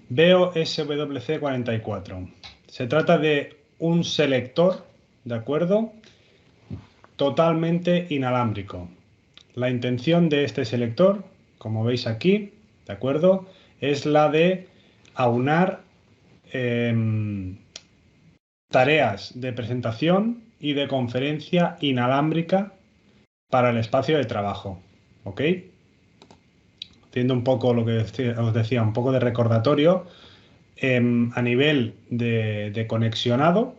Veo SWC44. Se trata de un selector, ¿de acuerdo? Totalmente inalámbrico. La intención de este selector, como veis aquí, ¿de acuerdo? Es la de aunar tareas de presentación y de conferencia inalámbrica para el espacio de trabajo, ¿ok? Haciendo un poco lo que os decía, un poco de recordatorio, a nivel de conexionado,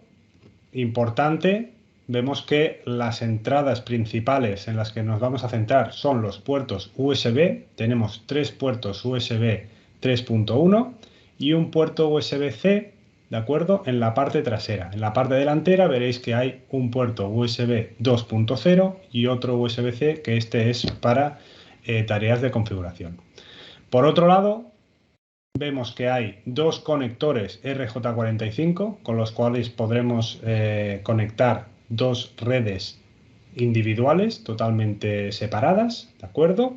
importante, vemos que las entradas principales en las que nos vamos a centrar son los puertos USB. Tenemos 3 puertos USB 3.1 y un puerto USB-C, ¿de acuerdo? En la parte trasera. En la parte delantera veréis que hay un puerto USB 2.0 y otro USB-C, que este es para tareas de configuración. Por otro lado, vemos que hay 2 conectores RJ45 con los cuales podremos conectar 2 redes individuales totalmente separadas, ¿de acuerdo?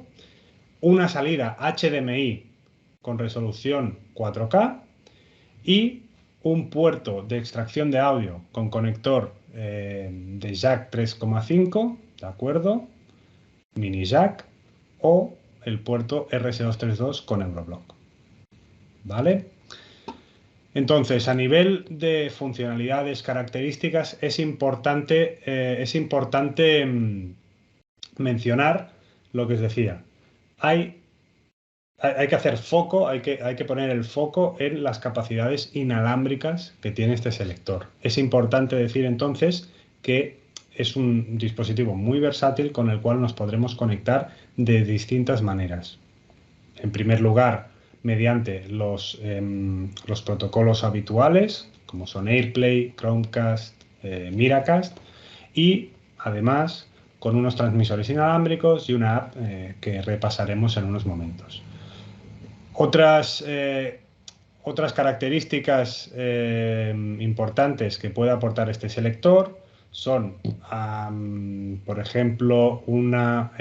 Una salida HDMI con resolución 4K y un puerto de extracción de audio con conector de jack 3.5, ¿de acuerdo? Mini jack o el puerto RS232 con Euroblock. ¿Vale? Entonces, a nivel de funcionalidades, características, es importante mencionar lo que os decía. Hay que hacer foco, hay que poner el foco en las capacidades inalámbricas que tiene este selector. Es importante decir entonces que es un dispositivo muy versátil con el cual nos podremos conectar de distintas maneras. En primer lugar, mediante los protocolos habituales, como son AirPlay, Chromecast, Miracast, y además con unos transmisores inalámbricos y una app que repasaremos en unos momentos. Otras características importantes que puede aportar este selector son, por ejemplo, una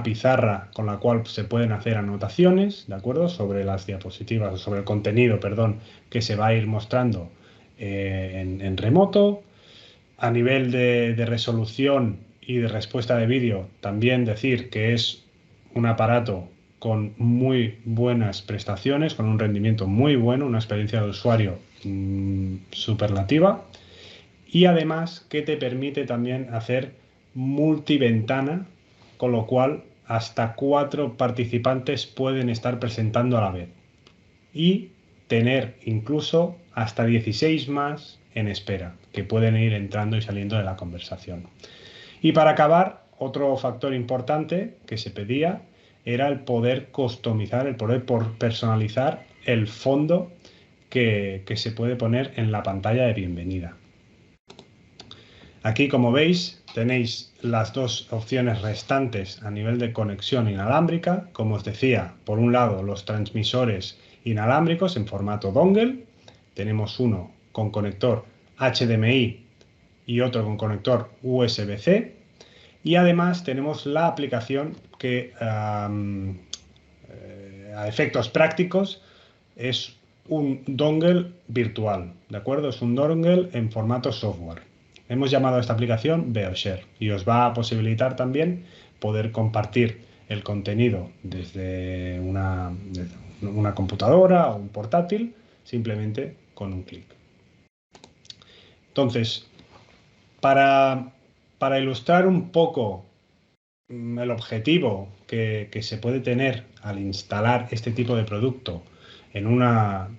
pizarra con la cual se pueden hacer anotaciones, ¿de acuerdo? Sobre las diapositivas, o sobre el contenido, perdón, que se va a ir mostrando en remoto. A nivel de resolución y de respuesta de vídeo, también decir que es un aparato con muy buenas prestaciones, con un rendimiento muy bueno, una experiencia de usuario superlativa, y además que te permite también hacer multiventana, con lo cual hasta 4 participantes pueden estar presentando a la vez y tener incluso hasta 16 más en espera, que pueden ir entrando y saliendo de la conversación. Y para acabar, otro factor importante que se pedía era el poder customizar, el poder personalizar el fondo que se puede poner en la pantalla de bienvenida. Aquí, como veis, tenéis las 2 opciones restantes a nivel de conexión inalámbrica. Como os decía, por un lado los transmisores inalámbricos en formato dongle. Tenemos uno con conector HDMI y otro con conector USB-C. Y además tenemos la aplicación que a efectos prácticos es un dongle virtual, ¿de acuerdo? Es un dongle en formato software. Hemos llamado a esta aplicación VeoShare y os va a posibilitar también poder compartir el contenido desde una computadora o un portátil simplemente con un clic. Entonces, para ilustrar un poco el objetivo que se puede tener al instalar este tipo de producto en una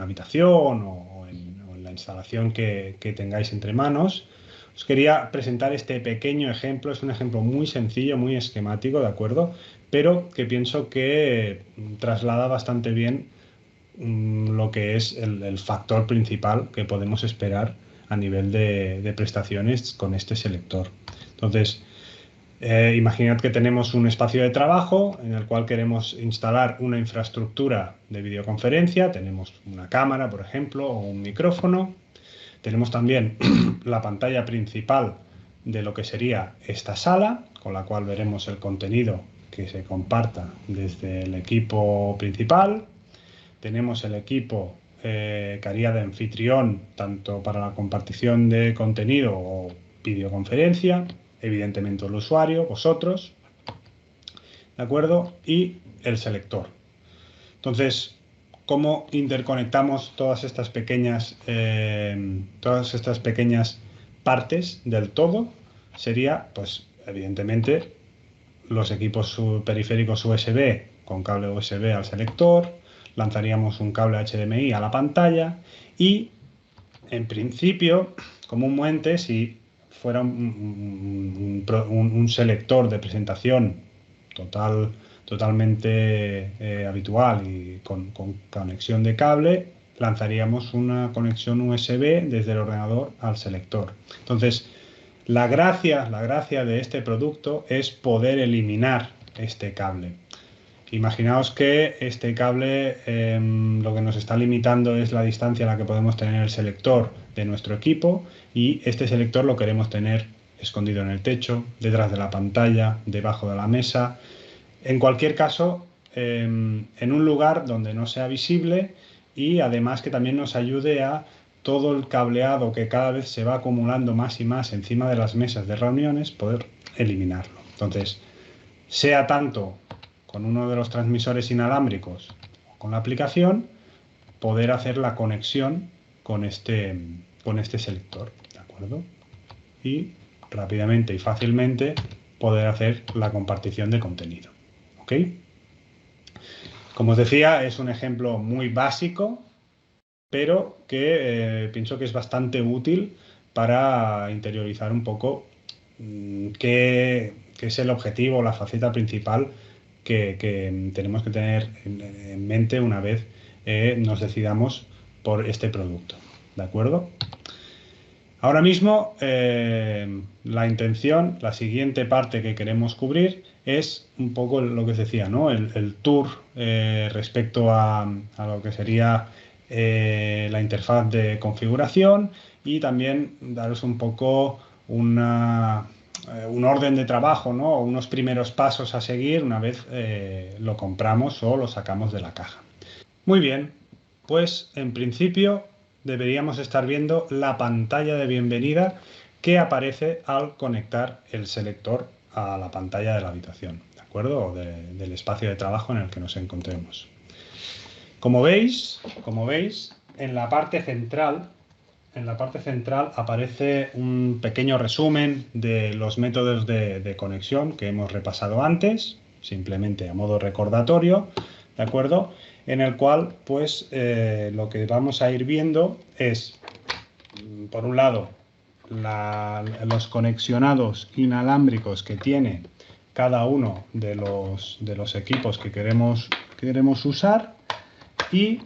habitación o en la instalación que tengáis entre manos, os quería presentar este pequeño ejemplo. Es un ejemplo muy sencillo, muy esquemático, ¿de acuerdo? Pero que pienso que traslada bastante bien lo que es el factor principal que podemos esperar a nivel de prestaciones con este selector. Entonces, imaginad que tenemos un espacio de trabajo en el cual queremos instalar una infraestructura de videoconferencia. Tenemos una cámara, por ejemplo, o un micrófono. Tenemos también la pantalla principal de lo que sería esta sala, con la cual veremos el contenido que se comparta desde el equipo principal. Tenemos el equipo que haría de anfitrión tanto para la compartición de contenido o videoconferencia, evidentemente el usuario, vosotros, ¿de acuerdo? Y el selector. Entonces, ¿cómo interconectamos todas estas pequeñas partes del todo? Sería, pues, evidentemente, los equipos periféricos USB con cable USB al selector, lanzaríamos un cable HDMI a la pantalla y, en principio, comúnmente, si fuera un selector de presentación totalmente habitual y con conexión de cable, lanzaríamos una conexión USB desde el ordenador al selector. Entonces, la gracia de este producto es poder eliminar este cable. Imaginaos que este cable lo que nos está limitando es la distancia a la que podemos tener el selector de nuestro equipo, y este selector lo queremos tener escondido en el techo, detrás de la pantalla, debajo de la mesa. En cualquier caso, en un lugar donde no sea visible, y además que también nos ayude a todo el cableado que cada vez se va acumulando más y más encima de las mesas de reuniones, poder eliminarlo. Entonces, sea tanto con uno de los transmisores inalámbricos o con la aplicación, poder hacer la conexión con este selector, ¿de acuerdo? Y rápidamente y fácilmente poder hacer la compartición de contenido. ¿Ok? Como os decía, es un ejemplo muy básico, pero que pienso que es bastante útil para interiorizar un poco qué es el objetivo, la faceta principal que tenemos que tener en mente una vez nos decidamos por este producto. ¿De acuerdo? Ahora mismo la intención, la siguiente parte que queremos cubrir es un poco lo que os decía, ¿no? El tour respecto a lo que sería la interfaz de configuración, y también daros un poco un orden de trabajo, ¿no? O unos primeros pasos a seguir una vez lo compramos o lo sacamos de la caja. Muy bien, pues en principio deberíamos estar viendo la pantalla de bienvenida que aparece al conectar el selector a la pantalla de la habitación, ¿de acuerdo? O del espacio de trabajo en el que nos encontremos. Como veis, en la parte central aparece un pequeño resumen de los métodos de conexión que hemos repasado antes, simplemente a modo recordatorio, ¿de acuerdo? En el cual, pues, lo que vamos a ir viendo es, por un lado, los conexionados inalámbricos que tiene cada uno de los equipos que queremos usar, y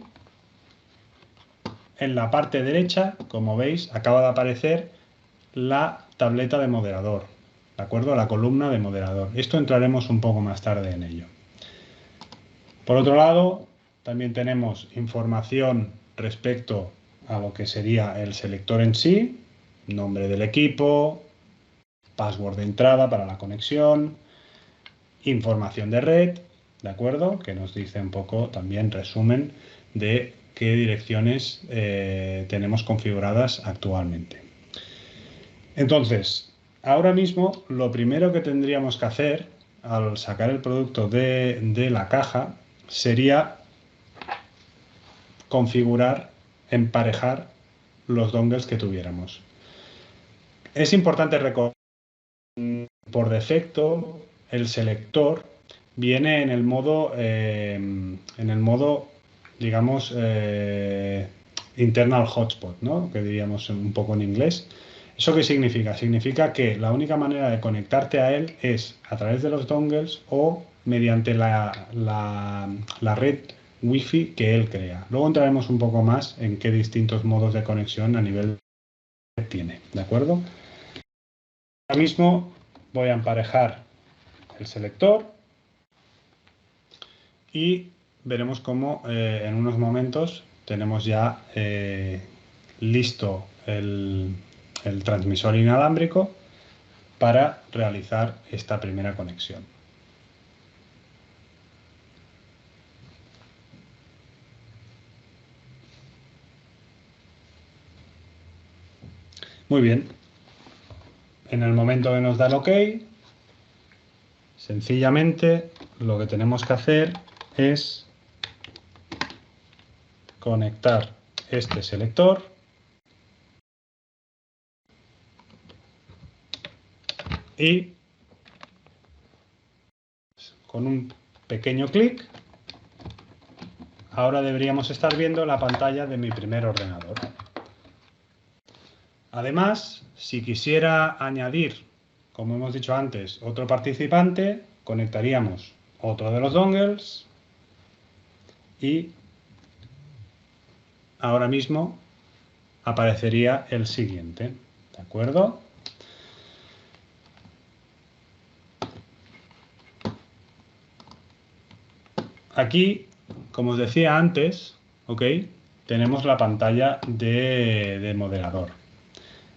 en la parte derecha, como veis, acaba de aparecer la tableta de moderador, ¿de acuerdo? La columna de moderador. Esto entraremos un poco más tarde en ello. Por otro lado, también tenemos información respecto a lo que sería el selector en sí, nombre del equipo, password de entrada para la conexión, información de red, ¿de acuerdo? Que nos dice un poco también resumen de qué direcciones tenemos configuradas actualmente. Entonces, ahora mismo lo primero que tendríamos que hacer al sacar el producto de la caja sería configurar, emparejar los dongles que tuviéramos. Es importante recordar que por defecto el selector viene en el modo digamos, internal hotspot, ¿no? Que diríamos un poco en inglés. ¿Eso qué significa? Significa que la única manera de conectarte a él es a través de los dongles o mediante la red Wi-Fi que él crea. Luego entraremos un poco más en qué distintos modos de conexión a nivel tiene, ¿de acuerdo? Ahora mismo voy a emparejar el selector y veremos cómo en unos momentos tenemos ya listo el transmisor inalámbrico para realizar esta primera conexión. Muy bien. En el momento que nos da el OK, sencillamente lo que tenemos que hacer es conectar este selector y con un pequeño clic ahora deberíamos estar viendo la pantalla de mi primer ordenador. Además, si quisiera añadir, como hemos dicho antes, otro participante, conectaríamos otro de los dongles y ahora mismo aparecería el siguiente. ¿De acuerdo? Aquí, como os decía antes, ¿ok?, tenemos la pantalla de moderador.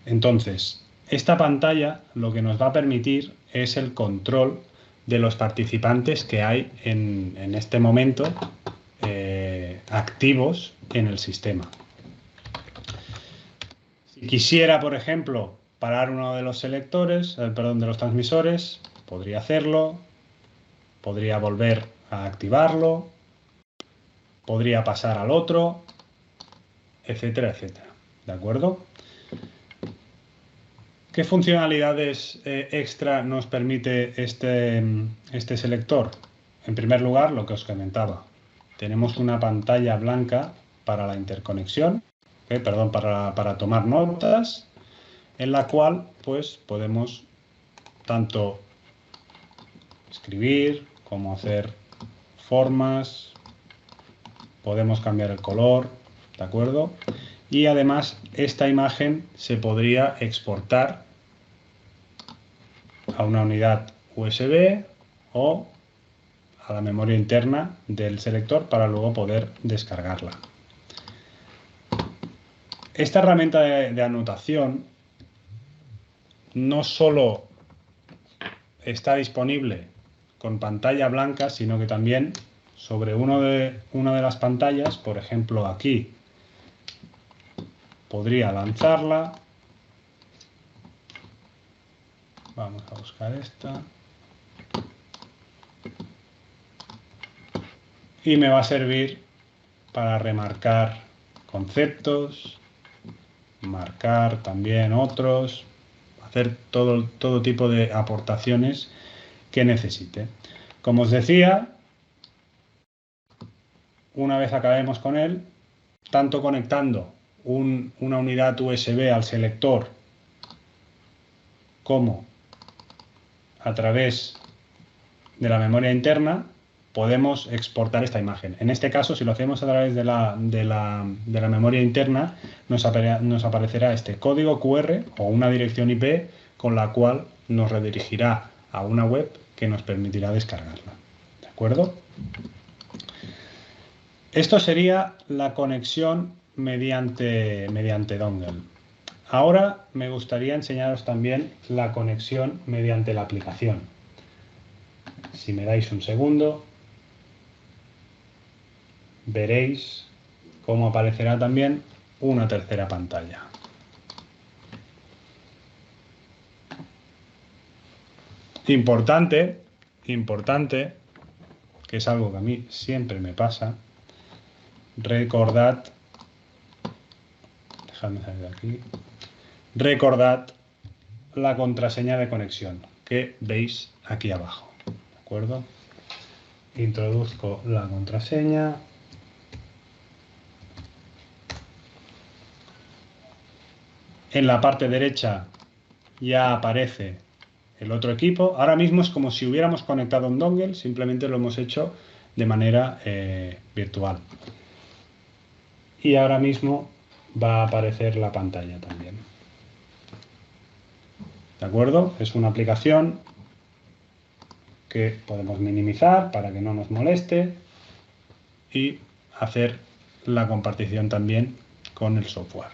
Entonces, esta pantalla lo que nos va a permitir es el control de los participantes que hay en este momento activos en el sistema. Si quisiera, por ejemplo, parar uno de los selectores, perdón, de los transmisores, podría hacerlo, podría volver a activarlo, podría pasar al otro, etcétera, etcétera. ¿De acuerdo? ¿Qué funcionalidades extra nos permite este selector? En primer lugar, lo que os comentaba. Tenemos una pantalla blanca para la interconexión, perdón, para tomar notas, en la cual pues podemos tanto escribir como hacer formas, podemos cambiar el color, ¿de acuerdo? Y además esta imagen se podría exportar a una unidad USB o a la memoria interna del selector para luego poder descargarla. Esta herramienta de anotación no solo está disponible con pantalla blanca, sino que también sobre una de las pantallas, por ejemplo aquí, podría lanzarla. Vamos a buscar esta. Y me va a servir para remarcar conceptos, marcar también otros, hacer todo tipo de aportaciones que necesite. Como os decía, una vez acabemos con él, tanto conectando una unidad USB al selector como a través de la memoria interna, podemos exportar esta imagen. En este caso, si lo hacemos a través de la memoria interna, nos aparecerá este código QR o una dirección IP con la cual nos redirigirá a una web que nos permitirá descargarla. ¿De acuerdo? Esto sería la conexión mediante dongle. Ahora me gustaría enseñaros también la conexión mediante la aplicación. Si me dais un segundo, veréis cómo aparecerá también una tercera pantalla. Importante, que es algo que a mí siempre me pasa, recordad, dejadme salir de aquí, recordad la contraseña de conexión que veis aquí abajo. ¿De acuerdo? Introduzco la contraseña. En la parte derecha ya aparece el otro equipo. Ahora mismo es como si hubiéramos conectado un dongle, simplemente lo hemos hecho de manera virtual. Y ahora mismo va a aparecer la pantalla también. ¿De acuerdo? Es una aplicación que podemos minimizar para que no nos moleste y hacer la compartición también con el software.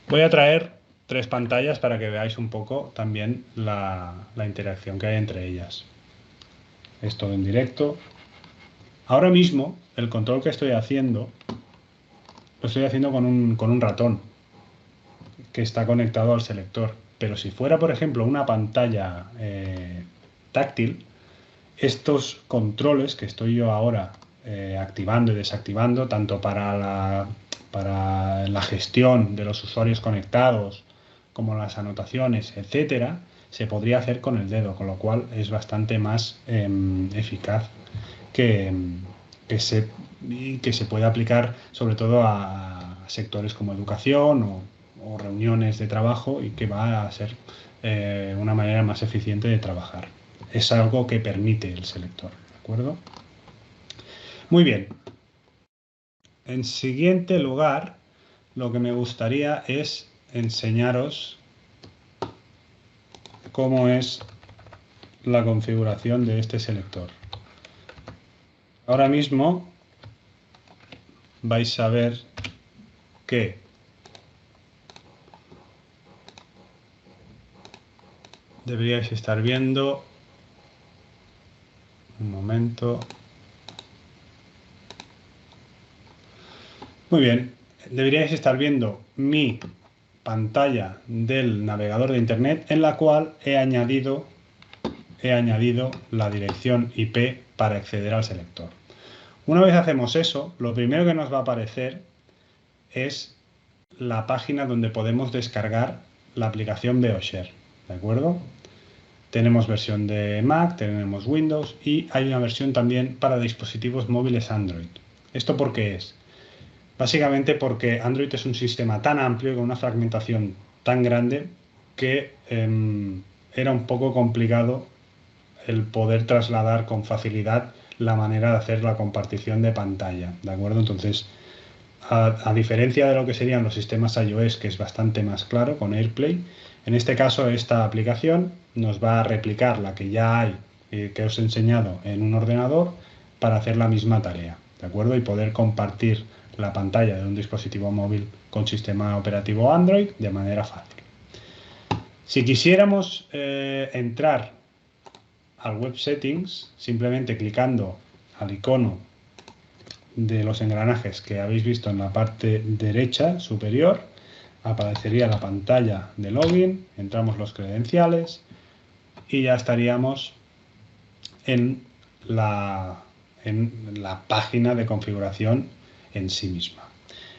Voy a traer 3 pantallas para que veáis un poco también la interacción que hay entre ellas. Es todo en directo. Ahora mismo el control que estoy haciendo lo estoy haciendo con un ratón. que está conectado al selector. Pero si fuera, por ejemplo, una pantalla táctil, estos controles que estoy yo ahora activando y desactivando, tanto para la gestión de los usuarios conectados, como las anotaciones, etcétera, se podría hacer con el dedo, con lo cual es bastante más eficaz que, que se puede aplicar sobre todo a sectores como educación o reuniones de trabajo, y que va a ser una manera más eficiente de trabajar. Es algo que permite el selector, ¿de acuerdo? Muy bien. En siguiente lugar, lo que me gustaría es enseñaros cómo es la configuración de este selector. Ahora mismo vais a ver que deberíais estar viendo, un momento. Muy bien, deberíais estar viendo mi pantalla del navegador de internet, en la cual he añadido la dirección IP para acceder al selector. Una vez hacemos eso, lo primero que nos va a aparecer es la página donde podemos descargar la aplicación BeoShare, ¿de acuerdo? Tenemos versión de Mac, tenemos Windows y hay una versión también para dispositivos móviles Android. ¿Esto por qué es? Básicamente porque Android es un sistema tan amplio y con una fragmentación tan grande que era un poco complicado el poder trasladar con facilidad la manera de hacer la compartición de pantalla, ¿de acuerdo? Entonces, a diferencia de lo que serían los sistemas iOS, que es bastante más claro con AirPlay, en este caso esta aplicación nos va a replicar la que ya hay, que os he enseñado en un ordenador, para hacer la misma tarea, ¿de acuerdo? Y poder compartir la pantalla de un dispositivo móvil con sistema operativo Android de manera fácil. Si quisiéramos entrar al Web Settings, simplemente clicando al icono de los engranajes que habéis visto en la parte derecha superior, aparecería la pantalla de login, entramos los credenciales y ya estaríamos en la página de configuración en sí misma.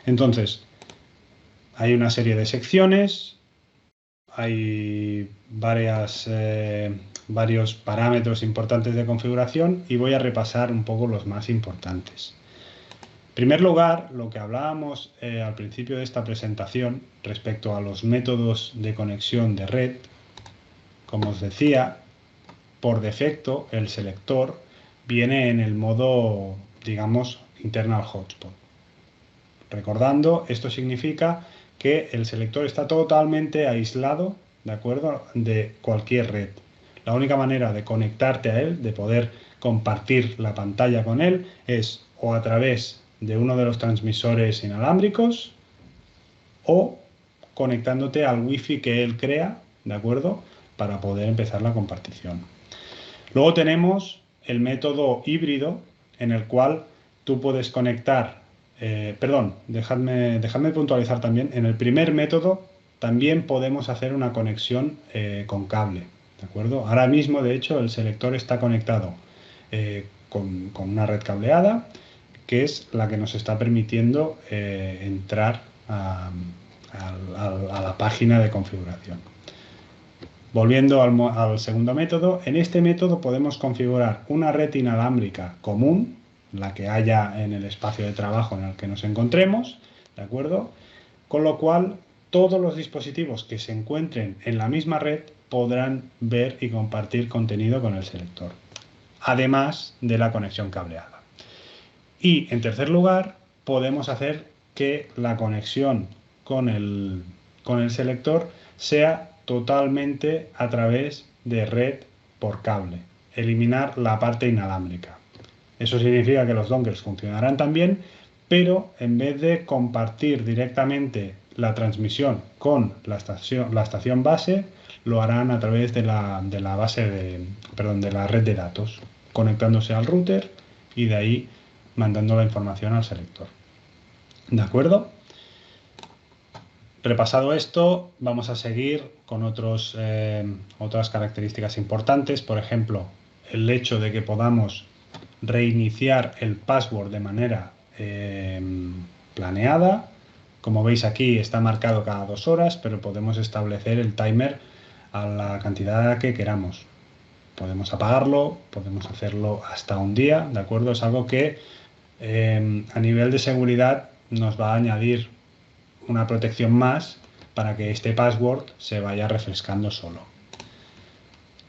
Entonces, hay una serie de secciones, hay varios parámetros importantes de configuración y voy a repasar un poco los más importantes. En primer lugar, lo que hablábamos al principio de esta presentación respecto a los métodos de conexión de red, como os decía, por defecto el selector viene en el modo, digamos, internal hotspot. Recordando, esto significa que el selector está totalmente aislado, ¿de acuerdo?, de cualquier red. La única manera de conectarte a él, de poder compartir la pantalla con él, es o a través de uno de los transmisores inalámbricos o conectándote al wifi que él crea, ¿de acuerdo?, para poder empezar la compartición. Luego tenemos el método híbrido, en el cual tú puedes conectar, dejadme puntualizar también, en el primer método también podemos hacer una conexión con cable, ¿de acuerdo? Ahora mismo, de hecho, el selector está conectado con una red cableada, que es la que nos está permitiendo entrar a la página de configuración. Volviendo al segundo método, en este método podemos configurar una red inalámbrica común, la que haya en el espacio de trabajo en el que nos encontremos, ¿de acuerdo? Con lo cual, todos los dispositivos que se encuentren en la misma red podrán ver y compartir contenido con el selector, además de la conexión cableada. Y, en tercer lugar, podemos hacer que la conexión con el selector sea totalmente a través de red por cable, eliminar la parte inalámbrica. Eso significa que los dongles funcionarán también, pero en vez de compartir directamente la transmisión con la estación base, lo harán a través de la red de datos, conectándose al router y de ahí mandando la información al selector. ¿De acuerdo? Repasado esto, vamos a seguir con otras características importantes. Por ejemplo, el hecho de que podamos reiniciar el password de manera planeada. Como veis aquí está marcado cada 2 horas, pero podemos establecer el timer a la cantidad que queramos. Podemos apagarlo, podemos hacerlo hasta un día, ¿de acuerdo? Es algo que a nivel de seguridad nos va a añadir una protección más para que este password se vaya refrescando solo.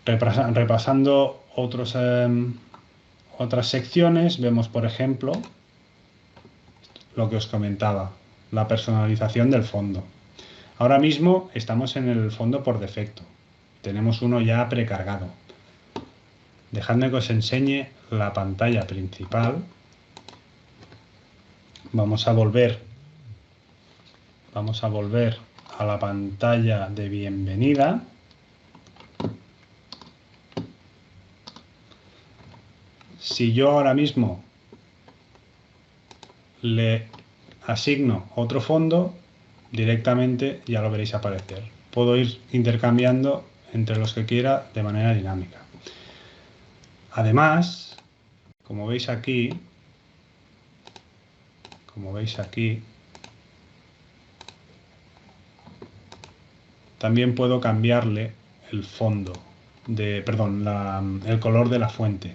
Repasando otras secciones, vemos por ejemplo lo que os comentaba, la personalización del fondo. Ahora mismo estamos en el fondo por defecto, tenemos uno ya precargado. Dejadme que os enseñe la pantalla principal. Vamos a volver a la pantalla de bienvenida. Si yo ahora mismo le asigno otro fondo, directamente ya lo veréis aparecer. Puedo ir intercambiando entre los que quiera de manera dinámica. Además, como veis aquí, también puedo cambiarle el fondo, el color de la fuente.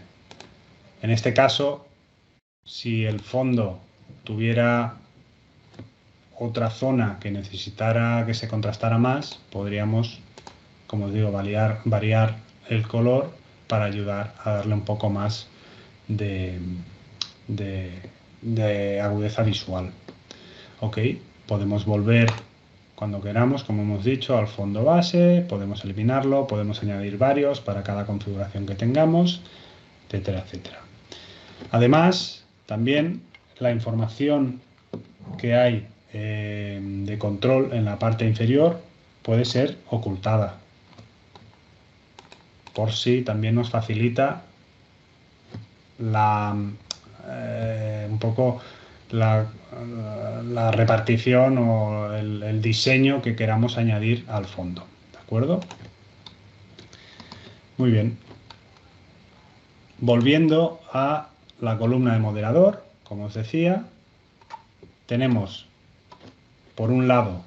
En este caso, si el fondo tuviera otra zona que necesitara que se contrastara más, podríamos, como os digo, variar el color para ayudar a darle un poco más de agudeza visual. Ok, podemos volver cuando queramos, como hemos dicho, al fondo base, podemos eliminarlo, podemos añadir varios para cada configuración que tengamos, etcétera, etcétera. Además, también la información que hay de control en la parte inferior puede ser ocultada, por si también nos facilita un poco la repartición o el diseño que queramos añadir al fondo, ¿de acuerdo? Muy bien. Volviendo a la columna de moderador, como os decía, tenemos por un lado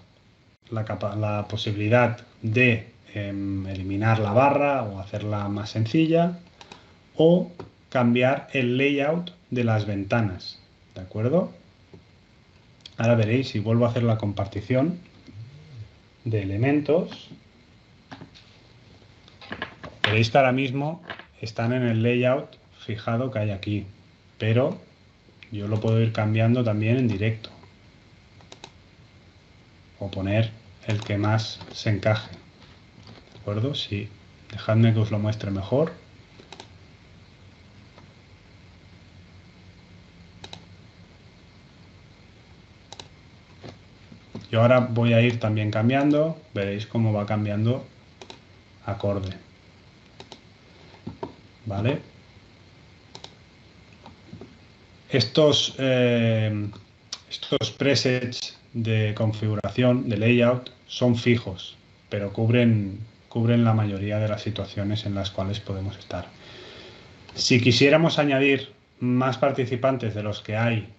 la posibilidad de eliminar la barra o hacerla más sencilla, o cambiar el layout de las ventanas, ¿de acuerdo? Ahora veréis, si vuelvo a hacer la compartición de elementos, veréis que ahora mismo están en el layout fijado que hay aquí, pero yo lo puedo ir cambiando también en directo o poner el que más se encaje, ¿de acuerdo? Sí, dejadme que os lo muestre mejor. Yo ahora voy a ir también cambiando, veréis cómo va cambiando acorde, ¿vale? Estos presets de configuración, de layout, son fijos, pero cubren la mayoría de las situaciones en las cuales podemos estar. Si quisiéramos añadir más participantes de los que hay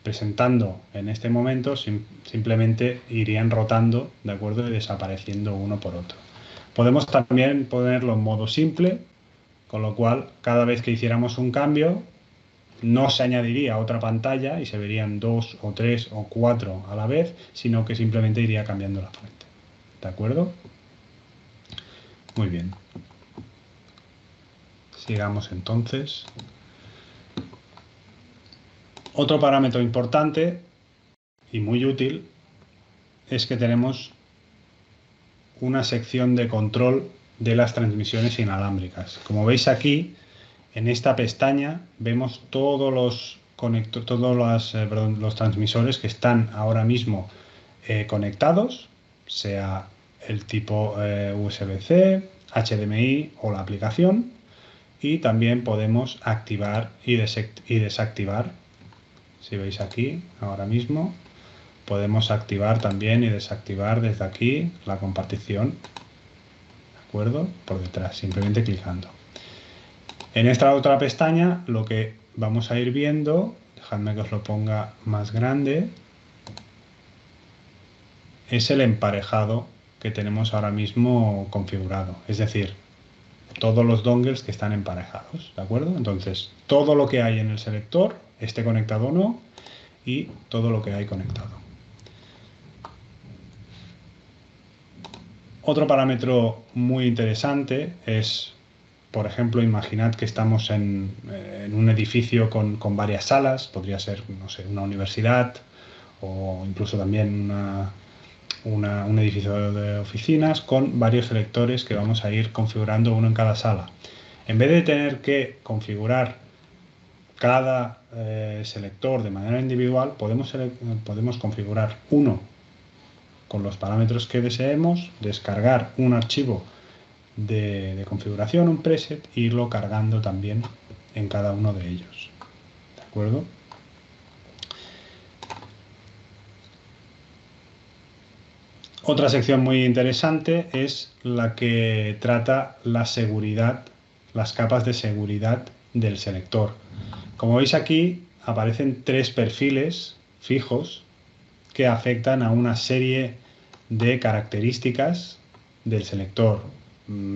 presentando en este momento, simplemente irían rotando, ¿de acuerdo? Y desapareciendo uno por otro. Podemos también ponerlo en modo simple, con lo cual cada vez que hiciéramos un cambio no se añadiría otra pantalla y se verían 2 o 3 o 4 a la vez, sino que simplemente iría cambiando la fuente. ¿De acuerdo? Muy bien. Sigamos entonces. Otro parámetro importante y muy útil es que tenemos una sección de control de las transmisiones inalámbricas. Como veis aquí, en esta pestaña vemos todos los transmisores que están ahora mismo conectados, sea el tipo USB-C, HDMI o la aplicación, y también podemos activar y desactivar. Si veis aquí, ahora mismo, podemos activar también y desactivar desde aquí la compartición, ¿de acuerdo? Por detrás, simplemente clicando. En esta otra pestaña lo que vamos a ir viendo, dejadme que os lo ponga más grande, es el emparejado que tenemos ahora mismo configurado, es decir, todos los dongles que están emparejados, ¿de acuerdo? Entonces, todo lo que hay en el selector, esté conectado o no, y todo lo que hay conectado. Otro parámetro muy interesante es, por ejemplo, imaginad que estamos en un edificio con varias salas, podría ser, no sé, una universidad o incluso también un edificio de oficinas con varios selectores que vamos a ir configurando uno en cada sala. En vez de tener que configurar cada selector de manera individual, podemos configurar uno con los parámetros que deseemos, descargar un archivo de configuración, un preset, e irlo cargando también en cada uno de ellos. ¿De acuerdo? Otra sección muy interesante es la que trata la seguridad, las capas de seguridad del selector. Como veis aquí aparecen 3 perfiles fijos que afectan a una serie de características del selector.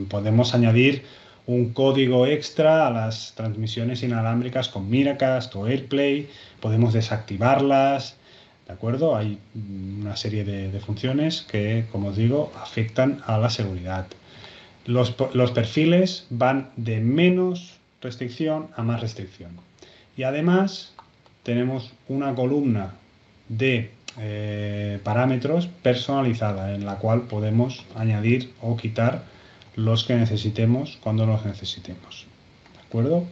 Podemos añadir un código extra a las transmisiones inalámbricas con Miracast o AirPlay, podemos desactivarlas, ¿de acuerdo? Hay una serie de funciones que, como os digo, afectan a la seguridad. Los perfiles van de menos restricción a más restricción. Y además tenemos una columna de parámetros personalizada en la cual podemos añadir o quitar los que necesitemos cuando los necesitemos. ¿De acuerdo?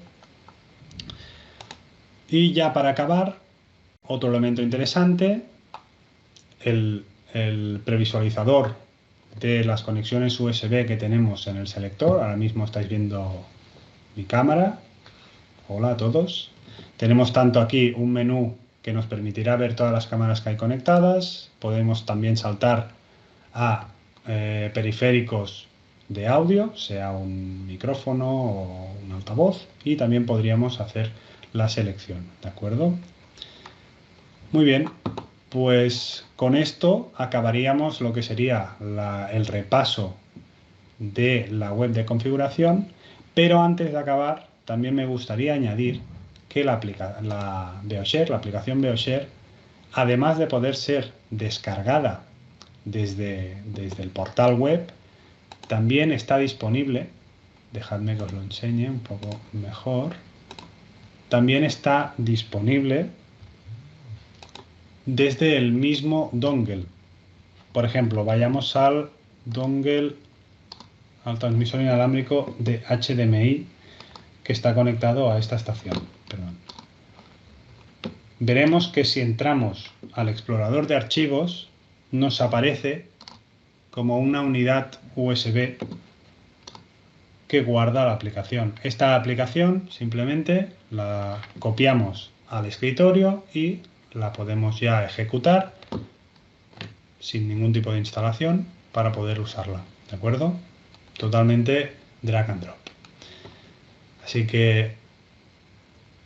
Y ya para acabar, otro elemento interesante, el previsualizador de las conexiones USB que tenemos en el selector. Ahora mismo estáis viendo mi cámara. Hola a todos. Tenemos tanto aquí un menú que nos permitirá ver todas las cámaras que hay conectadas. Podemos también saltar a periféricos de audio, sea un micrófono o un altavoz, y también podríamos hacer la selección, ¿de acuerdo? Muy bien, pues con esto acabaríamos lo que sería el repaso de la web de configuración, pero antes de acabar también me gustaría añadir que la aplicación BeoShare, además de poder ser descargada desde el portal web, también está disponible, dejadme que os lo enseñe un poco mejor, también está disponible desde el mismo dongle. Por ejemplo, vayamos al dongle, al transmisor inalámbrico de HDMI que está conectado a esta estación. Perdón. Veremos que si entramos al explorador de archivos nos aparece como una unidad USB que guarda la aplicación. Esta aplicación simplemente la copiamos al escritorio y la podemos ya ejecutar sin ningún tipo de instalación para poder usarla, ¿de acuerdo? Totalmente drag and drop. Así que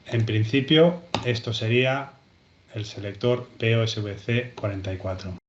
en principio esto sería el selector BeoSVC 44.